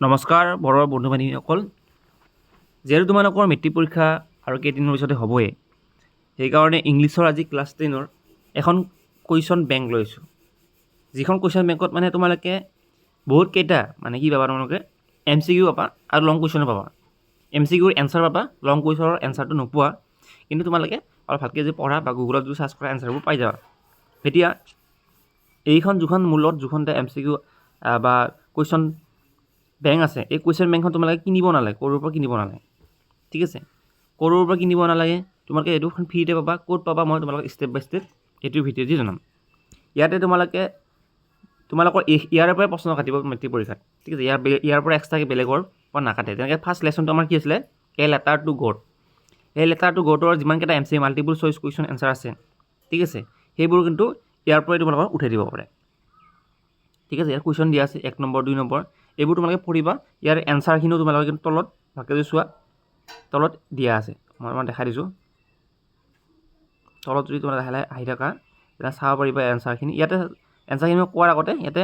নমস্কাৰ বড়ো বন্ধু বান্ধৱীসকল, যিহেতু তোমালোকৰ মেট্ৰিক পৰীক্ষা আৰু কেইদিনৰ পিছতে হ'বই, সেইকাৰণে ইংলিছৰ আজি ক্লাছ 10ৰ এখন কুৱেশ্যন বেংক লৈছোঁ। যিখন কুৱেশ্যন বেংকত মানে তোমালোকে বহুত কেইটা মানে কি পাবা, তোমালোকে MCQ পাবা আৰু লং কুৱেশ্যনো পাবা। MCQৰ এনচাৰ পাবা, লং কুৱেশ্যনৰ এনচাৰটো নোপোৱা, কিন্তু তোমালোকে অলপ ভালকৈ যদি পঢ়া বা গুগলত যদি চাৰ্চ কৰা এনচাৰবোৰ পাই যাবা। এতিয়া এইখন যিখন মূলত যিখনতে MCQ বা কুৱেশ্যন বেংক আছে, এই কুৱেশ্যন বেংকখন তোমালোকে কিনিব নালাগে, ক'ৰ পৰা কিনিব নালাগে, ঠিক আছে। ক'ৰ পৰা কিনিব নালাগে, তোমালোকে এইটোখন ফ্ৰীতে পাবা। ক'ত পাবা মই তোমালোকক ষ্টেপ বাই ষ্টেপ এইটোৰ ভিডিঅ'ত জনাম। ইয়াতে তোমালোকৰ ইয়াৰ পৰাই প্ৰশ্ন কাটিব মেট্ৰিক পৰীক্ষাত, ঠিক আছে। ইয়াৰ পৰা এক্সট্ৰাকৈ বেলেগৰ পৰা নাকাটে। তেনেকৈ ফাৰ্ষ্ট লেচনটো আমাৰ কি আছিলে, এ লেটাৰ টু গড। এই লেটাৰ টু গডৰ যিমানকেইটা MCQ multiple choice question answer আছে, ঠিক আছে, সেইবোৰ কিন্তু ইয়াৰ পৰাই তোমালোকক উঠাই দিব পাৰে, ঠিক আছে। ইয়াৰ কুৱেশ্যন দিয়া আছে 1 নম্বৰ 2 নম্বৰ, এইবোৰ তোমালোকে পঢ়িবা। ইয়াৰ এনচাৰখিনিও তোমালোকে কিন্তু তলত ভালকৈ যদি চোৱা, তলত দিয়া আছে। মই দেখাই দিছোঁ, তলত যদি তোমালোকে লাহে লাহে আহি থাকা তেতিয়া চাব পাৰিবা এনচাৰখিনি। ইয়াতে এনচাৰখিনি কোৱাৰ আগতে ইয়াতে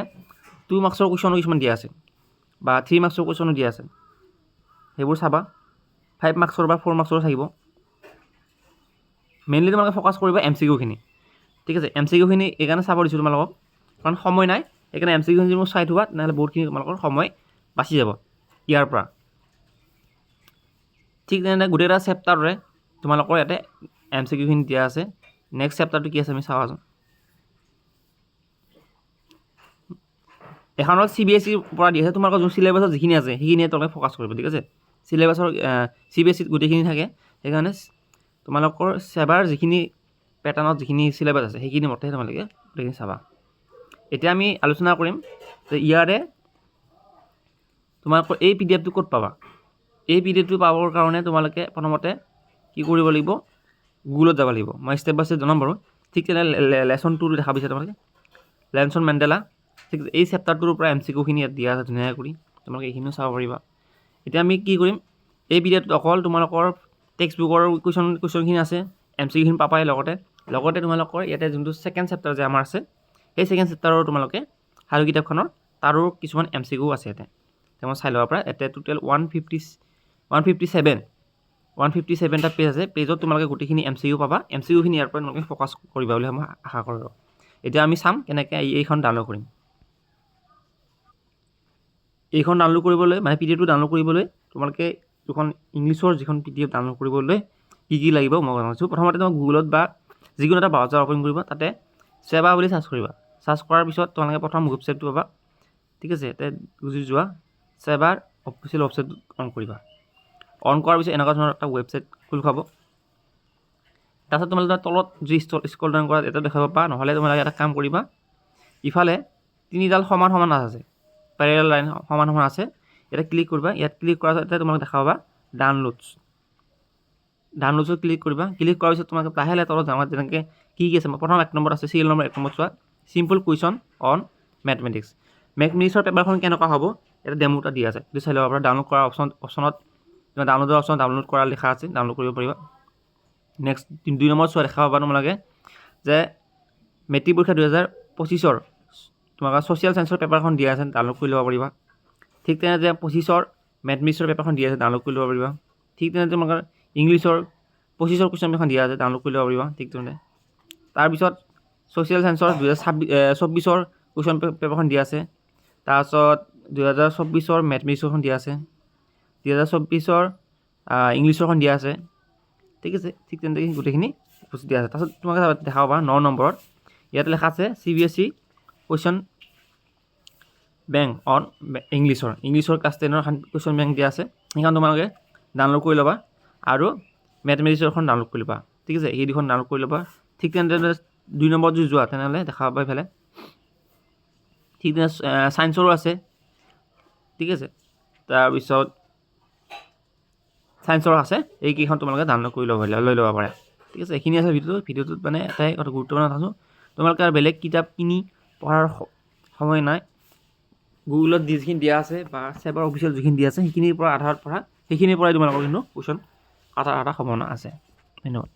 2 মাৰ্কছৰ কুৱেশ্যনো কিছুমান দিয়া আছে বা 3 মাৰ্কছৰ কুৱেশ্যনো দিয়া আছে, সেইবোৰ চাবা। 5 মাৰ্কছৰ বা 4 মাৰ্কছৰ থাকিব। মেইনলি তোমালোকে ফ'কাছ কৰিবা MCQখিনি, ঠিক আছে। MCQখিনি এইকাৰণে চাব দিছোঁ তোমালোকক, কাৰণ সময় নাই। সেইকাৰণে MCQখিনি যদি মোক চাই থোৱা, তেনেহ'লে বহুতখিনি তোমালোকৰ সময় বাচি যাব ইয়াৰ পৰা। ঠিক তেনেদৰে গোটেইকেইটা চেপ্টাৰৰে তোমালোকৰ ইয়াতে MCQখিনি দিয়া আছে। নেক্সট চেপ্টাৰটো কি আছে আমি চাওঁচোন। এখনত CBSEৰ পৰা দিয়া আছে। তোমালোকৰ যোন চিলেবাছত যিখিনি আছে সেইখিনিয়ে তোমালোকে ফ'কাছ কৰিব, ঠিক আছে। চিলেবাছৰ CBSEত গোটেইখিনি থাকে, সেইকাৰণে তোমালোকৰ চেবাৰ যিখিনি পেটাৰ্ণত যিখিনি চিলেবাছ আছে সেইখিনি মতেহে তোমালোকে গোটেইখিনি চাবা। এতিয়া আমি আলোচনা কৰিম যে ইয়াৰে তোমালোকৰ এই PDFটো ক'ত পাবা। এই PDFটো পাবৰ কাৰণে তোমালোকে প্ৰথমতে কি কৰিব লাগিব, গুগলত যাব লাগিব। মই ষ্টেপ বাই ষ্টেপ জনাম বাৰু। ঠিক তেনেদৰে লেচন 2 দেখা পাইছা তোমালোকে, নেলছন মেণ্ডেলা, ঠিক আছে। এই চেপ্টাৰটোৰ পৰা MCQখিনি ইয়াত দিয়া আছে ধুনীয়াকৈ কৰি, তোমালোকে এইখিনিও চাব পাৰিবা। এতিয়া আমি কি কৰিম, এই ভিডিঅ'টোত অকল তোমালোকৰ টেক্সট বুকৰ কুৱেশ্যনখিনি আছে, MCQখিনি পাবাই। লগতে তোমালোকৰ ইয়াতে যোনটো ছেকেণ্ড চেপ্টাৰ যে আমাৰ আছে, সেই ছেকেণ্ড চেপ্টাৰৰ তোমালোকে সাধু কিতাপখনৰ তাৰো কিছুমান MCQ আছে ইয়াতে, মই চাই ল'ব পাৰা। ইয়াতে টোটেল 157টা পেজ আছে। পেজত তোমালোকে গোটেইখিনি MCQ পাবা। MCQখিনি ইয়াৰ পৰা তোমালোকে ফ'কাছ কৰিবা বুলি মই আশা কৰোঁ। এতিয়া আমি চাম কেনেকৈ এইখন ডাউনলোড কৰিম। এইখন ডাউনলোড কৰিবলৈ মানে PDFটো ডাউনলোড কৰিবলৈ তোমালোকে যিখন ইংলিছৰ যিখন PDF ডাউনলোড কৰিবলৈ কি লাগিব মই জনাইছোঁ। প্ৰথমতে তোমাক গুগলত বা যিকোনো এটা ব্ৰাউজাৰ অ'পেন কৰিবা, তাতে চেবা বুলি চাৰ্চ কৰিবা। চাৰ্চ কৰাৰ পিছত তোমালোকে প্ৰথম ৱেবছাইটটো পাবা, ঠিক আছে। তাতে গুচি যোৱা, চেবাৰ অফিচিয়েল ৱেবছাইটটো অন কৰিবা। অন কৰাৰ পিছত এনেকুৱা ধৰণৰ এটা ৱেবছাইট খোল খাব। তাৰপিছত তোমালোকে তলত যি স্ক্ৰল ডাউন কৰা এটা দেখাব পাবা। নহ'লে তোমালোকে এটা কাম কৰিবা, ইফালে 3ডাল সমান সমান আছে, পেৰেলেল লাইন সমান সমান আছে, ইয়াতে ক্লিক কৰিবা। ইয়াত ক্লিক কৰাৰ পিছত তোমালোকে দেখা পাবা ডাউনলোডছত ক্লিক কৰিবা। ক্লিক কৰাৰ পিছত তোমালোকে লাহে লাহে তলত যাবা, যেনেকৈ কি আছে। প্ৰথম 1 নম্বৰত আছে, চিৰিয়েল নম্বৰ 1 নম্বৰত চোৱা, চিম্পল কুৱেশ্যন অন মেথমেটিক্স। মেথমেটিক্সৰ পেপাৰখন কেনেকুৱা হ'ব ইয়াতে ডেমো এটা দিয়া আছে, সেইটো চাই ল'ব পাৰা। ডাউনলোড কৰা অপশ্যনত ডাউনলোডৰ অপশ্যন ডাউনলোড কৰা লিখা আছে, ডাউনলোড কৰিব পাৰিবা। নেক্সট 2 নম্বৰত চোৱা দেখা পাবা তোমালোকে যে মেট্ৰিক পৰীক্ষা 2025ৰ তোমালোকে ছ'চিয়েল চায়েন্সৰ পেপাৰখন দিয়া আছে, ডাউনলোড কৰি ল'ব পাৰিবা। ঠিক তেনেদৰে 25ৰ মেথমেটিক্সৰ পেপাৰখন দিয়া আছে, ডাউনলোড কৰি ল'ব পাৰিবা। ঠিক তেনেদৰে তোমালোকৰ ইংলিছৰ 25ৰ কুৱেশ্যন পেপাৰখন দিয়া আছে, ডাউনলোড কৰি ল'ব পাৰিবা। ঠিক তেনেদৰে তাৰপিছত ছ'চিয়েল চায়েন্সৰ 2024ৰ কুৱেশ্যন পেপাৰখন দিয়া আছে। তাৰপিছত 2024ৰ মেথমেটিক্সৰখন দিয়া আছে, 2024ৰ ইংলিছৰখন দিয়া আছে, ঠিক আছে। ঠিক তেনেদৰে গোটেইখিনি দিয়া আছে। তাৰপিছত তোমালোকে দেখা পাবা 9 নম্বৰত ইয়াতে লেখা আছে CBSE কুৱেশ্যন বেংক অন ইংলিছৰ ক্লাছ 10ৰ এখন কুৱেশ্যন বেংক দিয়া আছে, সেইখন তোমালোকে ডাউনলোড কৰি ল'বা। আৰু মেথমেটিক্সৰখন ডাউনলোড কৰি ল'বা, ঠিক আছে। এই দুখন ডাউনলোড কৰি ল'বা। ঠিক তেনেদৰে 2 নম্বৰত যদি যোৱা তেনেহ'লে দেখা পাবা এইফালে। ঠিক তেনে ছায়েন্সৰো আছে, ঠিক আছে। তাৰপিছত ছায়েন্সৰ আছে, এইকেইখন তোমালোকে ডাউনলোড কৰি লৈ ল'ব পাৰে, ঠিক আছে। এইখিনি আছে ভিডিঅ'টোত মানে এটাই কথা গুৰুত্বপূৰ্ণ কথা আছোঁ, তোমালোকে আৰু বেলেগ কিতাপ কিনি পঢ়াৰ সময় নাই। গুগলত যিখিনি দিয়া আছে বা চেবাৰ অফিচিয়েল যিখিনি দিয়া আছে সেইখিনিৰ পৰা আধাৰত পঢ়া, সেইখিনিৰ পৰাই তোমালোকৰ কিন্তু কুৱেশ্যন কাটাৰ সম্ভাৱনা আছে। ধন্যবাদ।